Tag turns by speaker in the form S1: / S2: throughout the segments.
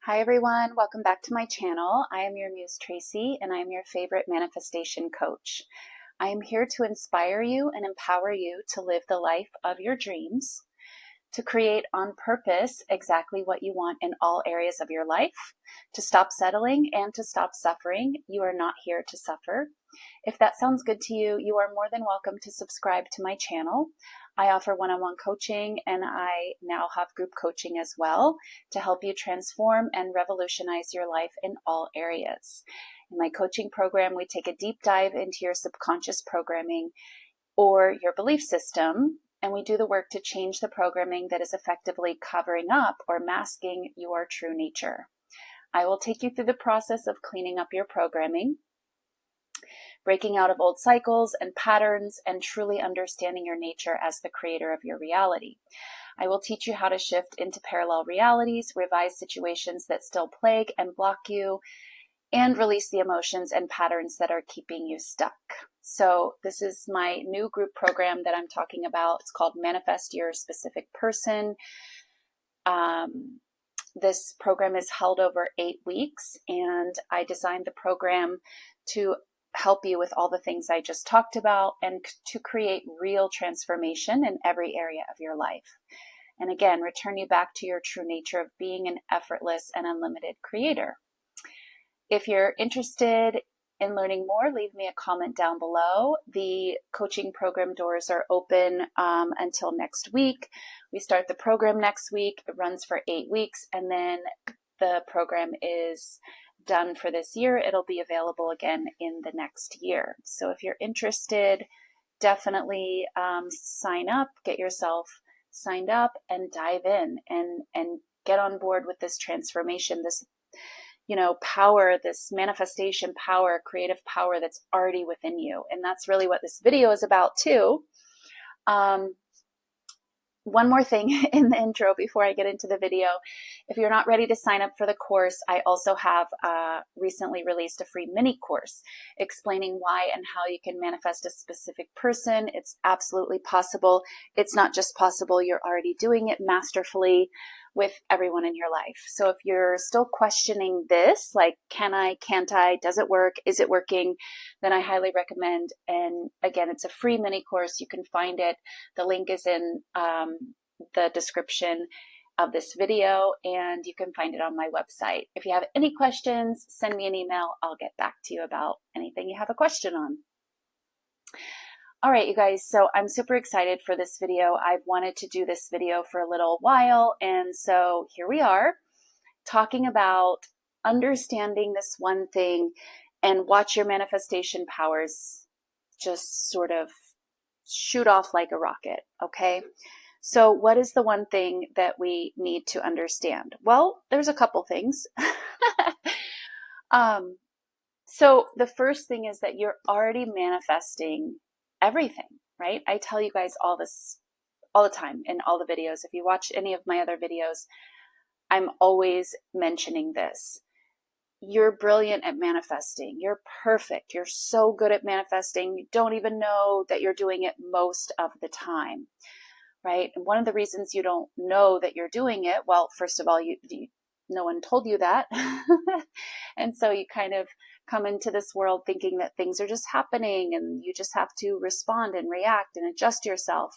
S1: Hi everyone, welcome back to my channel. I am Your Muse Traci and I am your favorite manifestation coach. I am here to inspire you and empower you to live the life of your dreams, to create on purpose exactly what you want in all areas of your life, to stop settling and to stop suffering. You are not here to suffer. If that sounds good to you, you are more than welcome to subscribe to my channel. I offer one-on-one coaching and I now have group coaching as well to help you transform and revolutionize your life in all areas. In my coaching program, we take a deep dive into your subconscious programming or your belief system, and we do the work to change the programming that is effectively covering up or masking your true nature. I will take you through the process of cleaning up your programming, breaking out of old cycles and patterns, and truly understanding your nature as the creator of your reality. I will teach you how to shift into parallel realities, revise situations that still plague and block you, and release the emotions and patterns that are keeping you stuck. So this is my new group program that I'm talking about. It's called Manifest Your Specific Person. This program is held over 8 weeks, and I designed the program to help you with all the things I just talked about and to create real transformation in every area of your life. And again, return you back to your true nature of being an effortless and unlimited creator. If you're interested in learning more, leave me a comment down below. The coaching program doors are open until next week. We start the program next week. It runs for 8 weeks, and then the program is done for this year. It'll be available again in the next year. So if you're interested, definitely sign up, get yourself signed up and dive in and get on board with this transformation, this power, this manifestation power, creative power that's already within you. And that's really what this video is about too. One more thing in the intro before I get into the video. If you're not ready to sign up for the course, I also have recently released a free mini course explaining why and how you can manifest a specific person. It's absolutely possible. It's not just possible, you're already doing it masterfully with everyone in your life. So if you're still questioning this, like, can I, can't I, does it work, is it working, then I highly recommend. And again, it's a free mini course. You can find it. The link is in the description of this video, and you can find it on my website. If you have any questions, send me an email. I'll get back to you about anything you have a question on. All right, you guys, so I'm super excited for this video. I've wanted to do this video for a little while, and so here we are talking about understanding this one thing, and watch your manifestation powers just sort of shoot off like a rocket, okay? So what is the one thing that we need to understand? Well, there's a couple things. So the first thing is that you're already manifesting everything, right? I tell you guys all this all the time in all the videos. If you watch any of my other videos, I'm always mentioning this. You're brilliant at manifesting. You're perfect. You're so good at manifesting. You don't even know that you're doing it most of the time, right? And one of the reasons you don't know that you're doing it, well, first of all, no one told you that. And so you kind of come into this world thinking that things are just happening and you just have to respond and react and adjust yourself.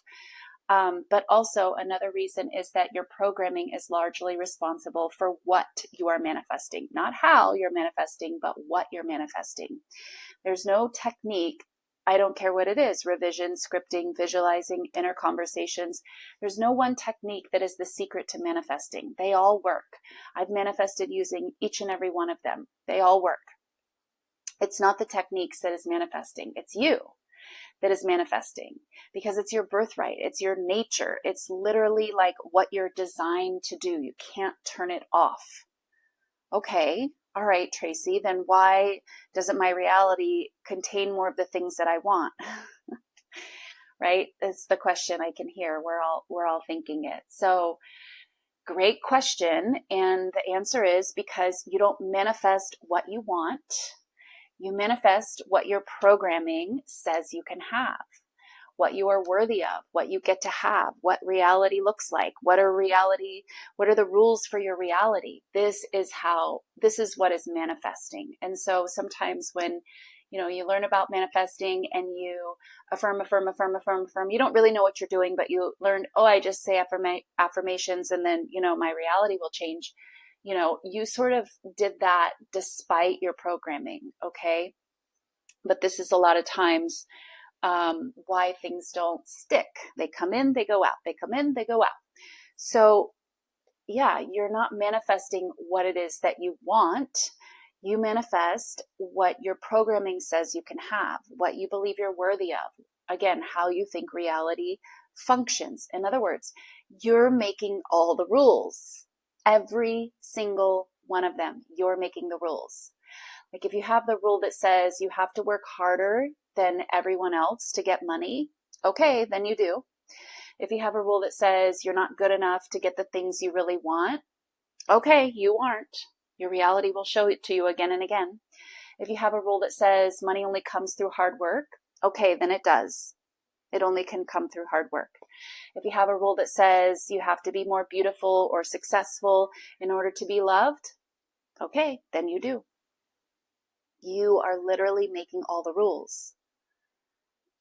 S1: But also another reason is that your programming is largely responsible for what you are manifesting, not how you're manifesting, but what you're manifesting. There's no technique. I don't care what it is, revision, scripting, visualizing, inner conversations. There's no one technique that is the secret to manifesting. They all work. I've manifested using each and every one of them. They all work. It's not the techniques that is manifesting. It's you that is manifesting, because it's your birthright. It's your nature. It's literally like what you're designed to do. You can't turn it off. Okay. All right, Traci, then why doesn't my reality contain more of the things that I want? Right? It's the question I can hear. We're all thinking it. So great question. And the answer is because you don't manifest what you want. You manifest what your programming says you can have. what you are worthy of, what you get to have, what reality looks like, what are the rules for your reality. This is what is manifesting. And so sometimes when, you learn about manifesting and you affirm, you don't really know what you're doing, but you learn, I just say affirmations and then, my reality will change. You sort of did that despite your programming. Okay. But this is a lot of times why things don't stick. They come in, they go out. They come in, they go out. So yeah, you're not manifesting what it is that you want. You manifest what your programming says you can have, what you believe you're worthy of. Again, how you think reality functions. In other words, you're making all the rules. Every single one of them, you're making the rules. Like if you have the rule that says you have to work harder than everyone else to get money, okay, then you do. If you have a rule that says you're not good enough to get the things you really want, okay, you aren't. Your reality will show it to you again and again. If you have a rule that says money only comes through hard work, okay, then it does. It only can come through hard work. If you have a rule that says you have to be more beautiful or successful in order to be loved, okay, then you do. You are literally making all the rules.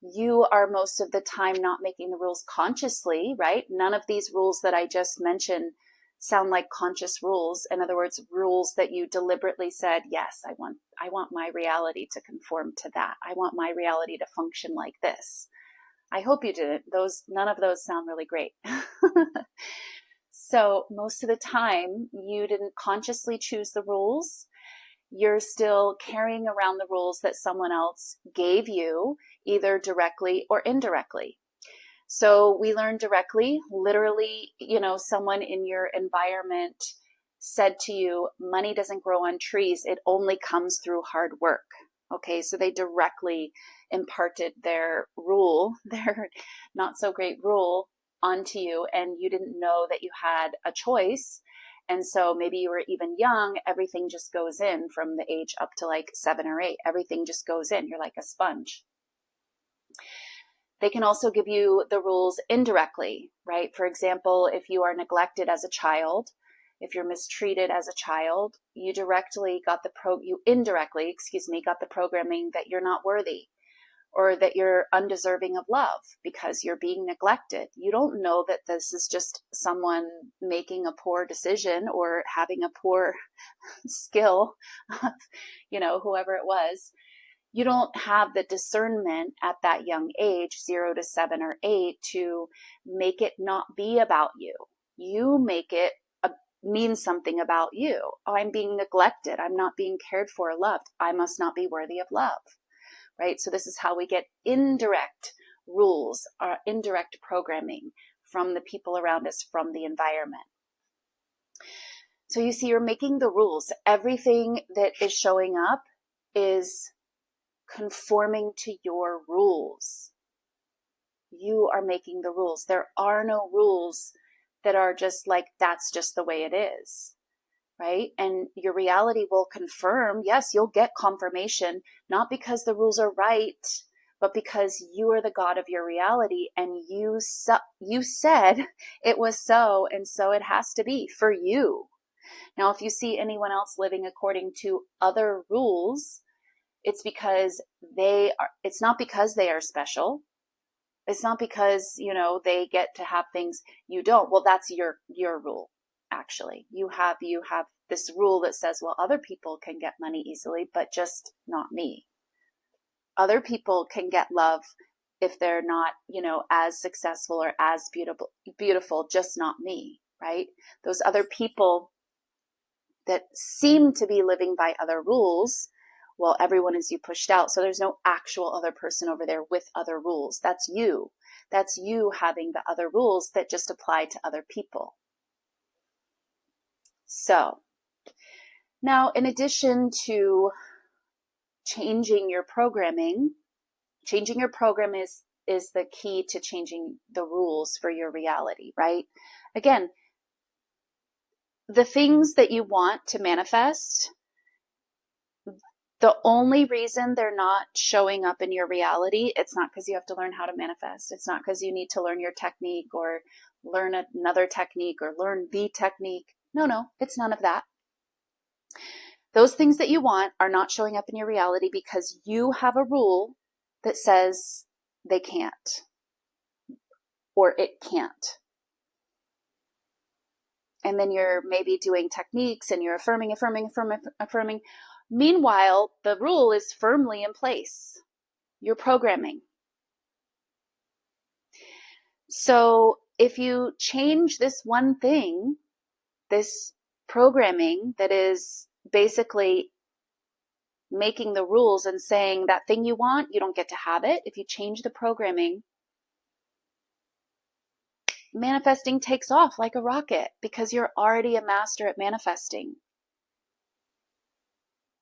S1: You are most of the time not making the rules consciously, right? None of these rules that I just mentioned sound like conscious rules. In other words, rules that you deliberately said, yes, I want my reality to conform to that. I want my reality to function like this. I hope you didn't. None of those sound really great. So most of the time you didn't consciously choose the rules. You're still carrying around the rules that someone else gave you, either directly or indirectly. So we learn directly, literally, someone in your environment said to you, money doesn't grow on trees. It only comes through hard work. Okay, so they directly imparted their rule, their not so great rule onto you, and you didn't know that you had a choice. And so maybe you were even young, everything just goes in from the age up to like 7 or 8. Everything just goes in. You're like a sponge. They can also give you the rules indirectly, right? For example, if you are neglected as a child, if you're mistreated as a child, you indirectly got the programming that you're not worthy or that you're undeserving of love because you're being neglected. You don't know that this is just someone making a poor decision or having a poor skill of, whoever it was. You don't have the discernment at that young age, 0 to 7 or 8, to make it not be about you. You make it mean something about you. Oh, I'm being neglected. I'm not being cared for or loved. I must not be worthy of love, right? So this is how we get indirect rules or indirect programming from the people around us, from the environment. So you see, you're making the rules. Everything that is showing up is conforming to your rules. You are making the rules. There are no rules that are just like, that's just the way it is, right? And your reality will confirm. Yes, you'll get confirmation, not because the rules are right, but because you are the God of your reality, and you said it was so, and so it has to be for you. Now, if you see anyone else living according to other rules, it's not because they are special. It's not because, they get to have things you don't. Well, that's your rule. Actually, you have this rule that says, well, other people can get money easily, but just not me. Other people can get love if they're not, as successful or as beautiful, just not me, right? Those other people that seem to be living by other rules, well, everyone is you pushed out. So there's no actual other person over there with other rules. That's you. That's you having the other rules that just apply to other people. So now, in addition to changing your programming, changing your program is the key to changing the rules for your reality, right? Again, the things that you want to manifest, The only reason they're not showing up in your reality, it's not because you have to learn how to manifest. It's not because you need to learn your technique or learn another technique or learn the technique. No, it's none of that. Those things that you want are not showing up in your reality because you have a rule that says they can't or it can't. And then you're maybe doing techniques and you're affirming. Meanwhile, the rule is firmly in place. You're programming. So if you change this one thing, this programming that is basically making the rules and saying that thing you want, you don't get to have it. If you change the programming, manifesting takes off like a rocket because you're already a master at manifesting.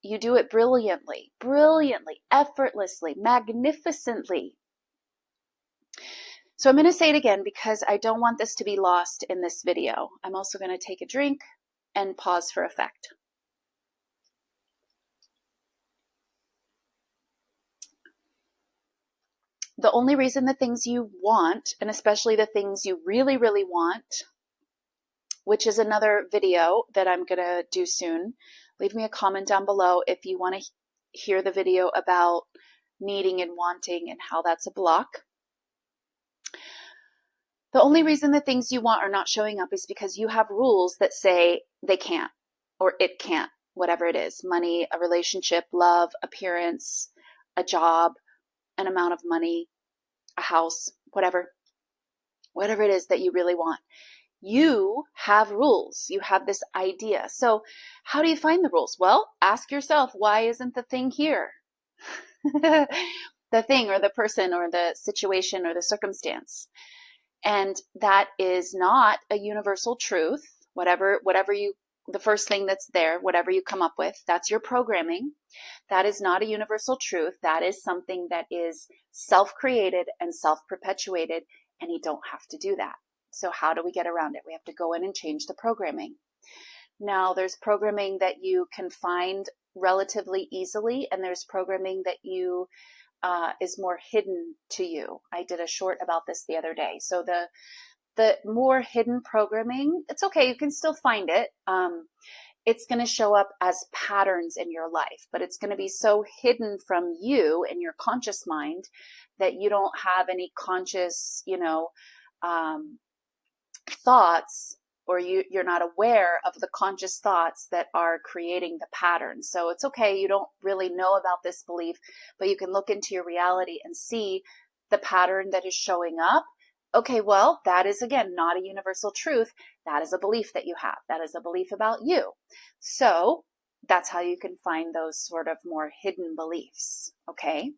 S1: You do it brilliantly, effortlessly, magnificently. So I'm going to say it again because I don't want this to be lost in this video. I'm also going to take a drink and pause for effect. The only reason the things you want, and especially the things you really, really want, which is another video that I'm going to do soon. Leave me a comment down below if you want to hear the video about needing and wanting and how that's a block. The only reason the things you want are not showing up is because you have rules that say they can't or it can't, whatever it is, money, a relationship, love, appearance, a job, an amount of money, a house, whatever it is that you really want. You have rules. You have this idea. So how do you find the rules? Well, ask yourself, why isn't the thing here? The thing or the person or the situation or the circumstance. And that is not a universal truth. Whatever you, the first thing that's there, whatever you come up with, that's your programming. That is not a universal truth. That is something that is self-created and self-perpetuated, and you don't have to do that. So how do we get around it? We have to go in and change the programming. Now, there's programming that you can find relatively easily, and there's programming that you is more hidden to you. I did a short about this the other day. So the more hidden programming, it's okay. You can still find it. It's going to show up as patterns in your life, but it's going to be so hidden from you in your conscious mind that you don't have any conscious, thoughts, or you're not aware of the conscious thoughts that are creating the pattern. So it's okay. You don't really know about this belief, but you can look into your reality and see the pattern that is showing up. Okay, well, that is, again, not a universal truth. That is a belief that you have. That is a belief about you. So that's how you can find those sort of more hidden beliefs, okay?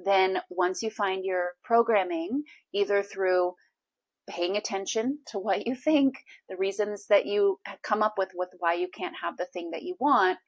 S1: Then once you find your programming, either through paying attention to what you think, the reasons that you come up with why you can't have the thing that you want,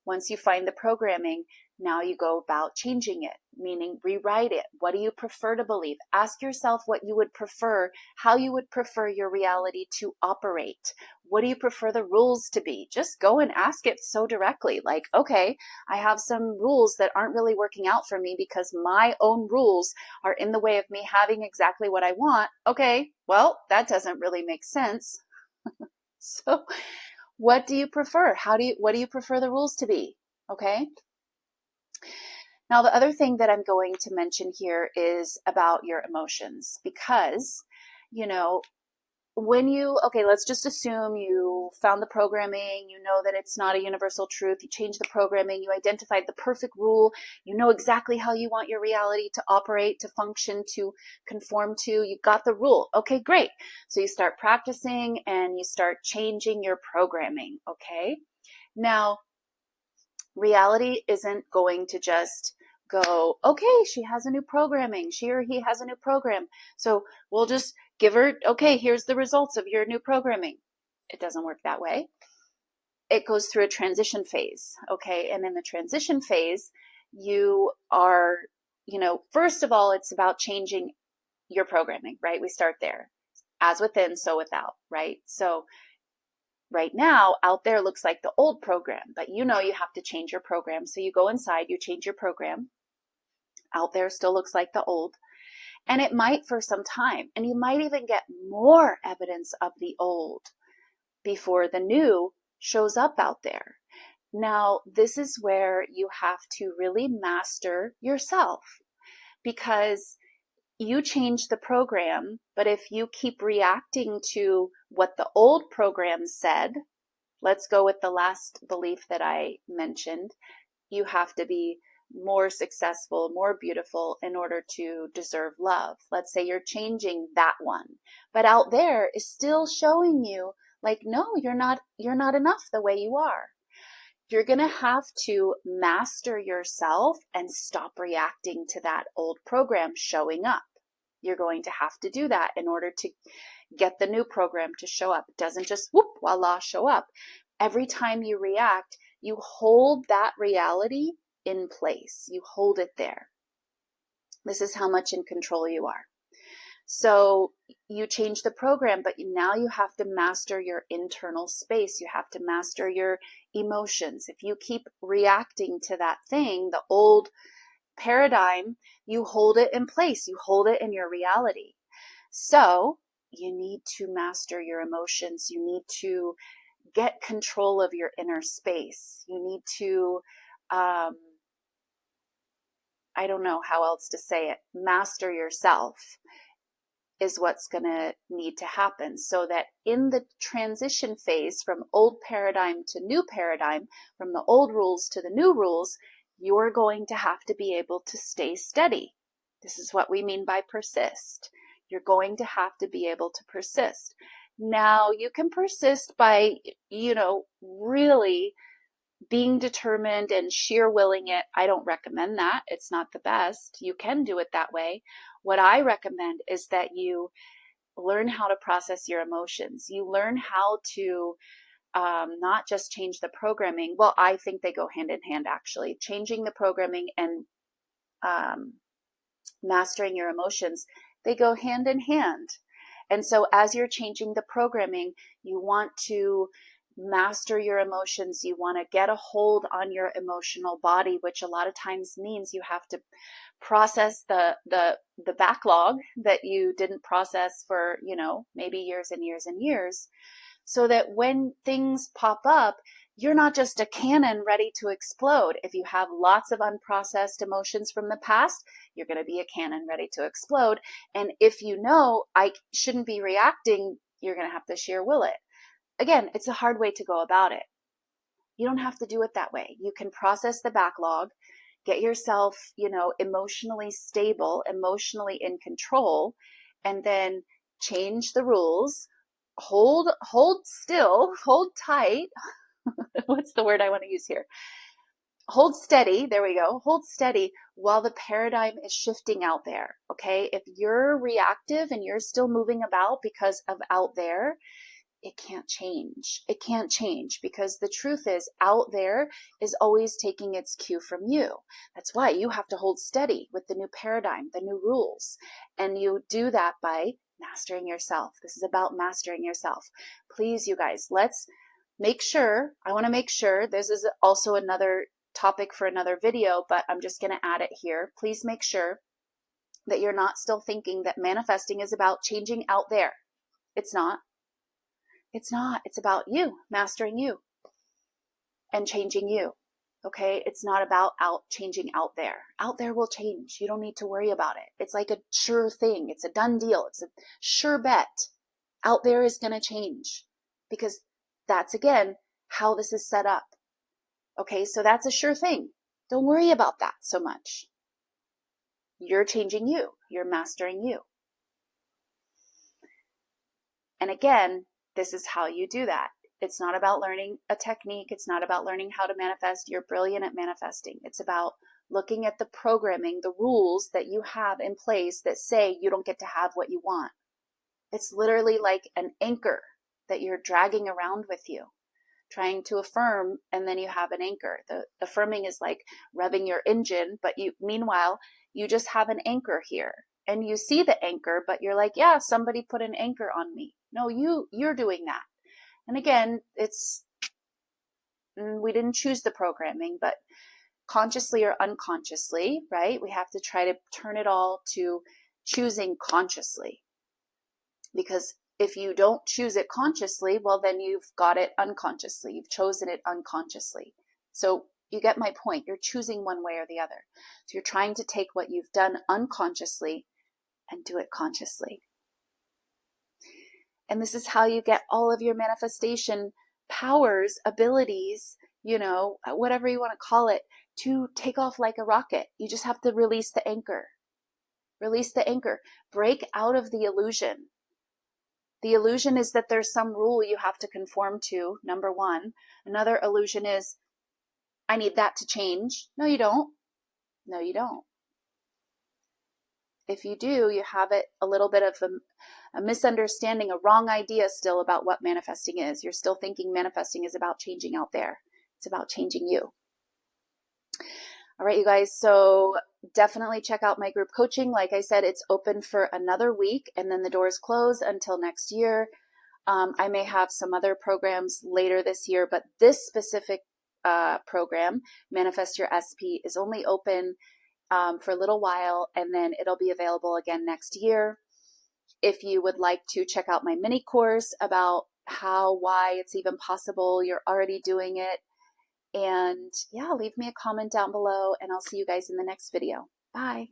S1: once you find the programming, now you go about changing it, meaning rewrite it. What do you prefer to believe? Ask yourself what you would prefer, how you would prefer your reality to operate. What do you prefer the rules to be? Just go and ask it so directly. Like, okay, I have some rules that aren't really working out for me because my own rules are in the way of me having exactly what I want. Okay, well, that doesn't really make sense. So what do you prefer? What do you prefer the rules to be? Okay. Now, the other thing that I'm going to mention here is about your emotions, because, let's just assume you found the programming, you know that it's not a universal truth, you changed the programming, you identified the perfect rule, you know exactly how you want your reality to operate, to function, to conform to, you got the rule. Okay, great. So you start practicing and you start changing your programming, okay? Now, reality isn't going to just go, okay, she has a new programming, she or he has a new program, so we'll just give her, okay, here's the results of your new programming. It doesn't work that way. It goes through a transition phase, okay? And in the transition phase, you are, first of all, it's about changing your programming, right? We start there. As within, so without, right? So right now, out there looks like the old program, but you know you have to change your program. So you go inside, you change your program. Out there still looks like the old. And it might for some time. And you might even get more evidence of the old before the new shows up out there. Now, this is where you have to really master yourself, because you change the program, but if you keep reacting to what the old program said, let's go with the last belief that I mentioned, you have to be more successful, more beautiful in order to deserve love. Let's say you're changing that one, but out there is still showing you like, no, you're not enough the way you are. You're going to have to master yourself and stop reacting to that old program showing up. You're going to have to do that in order to get the new program to show up. It doesn't just whoop, voila, show up. Every time you react, you hold that reality in place. You hold it there. This is how much in control you are. So you change the program, but now you have to master your internal space. You have to master your emotions. If you keep reacting to that thing, the old paradigm, you hold it in place. You hold it in your reality. So you need to master your emotions. You need to get control of your inner space. You need to, I don't know how else to say it, master yourself is what's going to need to happen, so that in the transition phase from old paradigm to new paradigm, from the old rules to the new rules, you're going to have to be able to stay steady. This is what we mean by persist. You're going to have to be able to persist. Now, you can persist by, really being determined and sheer willing it. I don't recommend that. It's not the best. You can do it that way. What I recommend is that you learn how to process your emotions. You learn how to not just change the programming. Well, I think they go hand in hand, actually. Changing the programming and mastering your emotions, they go hand in hand. And so as you're changing the programming, you want to master your emotions. You want to get a hold on your emotional body, which a lot of times means you have to process the backlog that you didn't process for, maybe years and years and years, so that when things pop up, you're not just a cannon ready to explode. If you have lots of unprocessed emotions from the past, you're going to be a cannon ready to explode. And if I shouldn't be reacting, you're going to have to sheer will it. Again, it's a hard way to go about it. You don't have to do it that way. You can process the backlog, get yourself, emotionally stable, emotionally in control, and then change the rules. Hold still, hold tight. What's the word I want to use here? Hold steady. There we go. Hold steady while the paradigm is shifting out there. Okay. If you're reactive and you're still moving about because of out there, it can't change. It can't change, because the truth is out there is always taking its cue from you. That's why you have to hold steady with the new paradigm, the new rules. And you do that by mastering yourself. This is about mastering yourself. Please, you guys, let's make sure, I want to make sure, this is also another topic for another video, but I'm just going to add it here. Please make sure that you're not still thinking that manifesting is about changing out there. It's not. It's not. It's about you, mastering you and changing you. Okay? It's not about changing out there. Out there will change. You don't need to worry about it. It's like a sure thing. It's a done deal. It's a sure bet. Out there is going to change, because that's, again, how this is set up. Okay? So that's a sure thing. Don't worry about that so much. You're changing you. You're mastering you. And again, this is how you do that. It's not about learning a technique. It's not about learning how to manifest. You're brilliant at manifesting. It's about looking at the programming, the rules that you have in place that say you don't get to have what you want. It's literally like an anchor that you're dragging around with you, trying to affirm, and then you have an anchor. The affirming is like revving your engine, but meanwhile, you just have an anchor here. And you see the anchor, but you're like, yeah, somebody put an anchor on me. No, you're doing that. And again, we didn't choose the programming, but consciously or unconsciously, right? We have to try to turn it all to choosing consciously. Because if you don't choose it consciously, well, then you've got it unconsciously. You've chosen it unconsciously. So you get my point. You're choosing one way or the other. So you're trying to take what you've done unconsciously and do it consciously. And this is how you get all of your manifestation powers, abilities, whatever you want to call it, to take off like a rocket. You just have to release the anchor. Release the anchor. Break out of the illusion. The illusion is that there's some rule you have to conform to, number one. Another illusion is, I need that to change. No, you don't. No, you don't. If you do, you have a little bit of a misunderstanding, a wrong idea still about what manifesting is. You're still thinking manifesting is about changing out there. It's about changing you. All right, you guys. So definitely check out my group coaching. Like I said, it's open for another week and then the doors close until next year. I may have some other programs later this year, but this specific program, Manifest Your SP, is only open for a little while, and then it'll be available again next year. If you would like to check out my mini course about why it's even possible, you're already doing it. And yeah, leave me a comment down below, and I'll see you guys in the next video. Bye.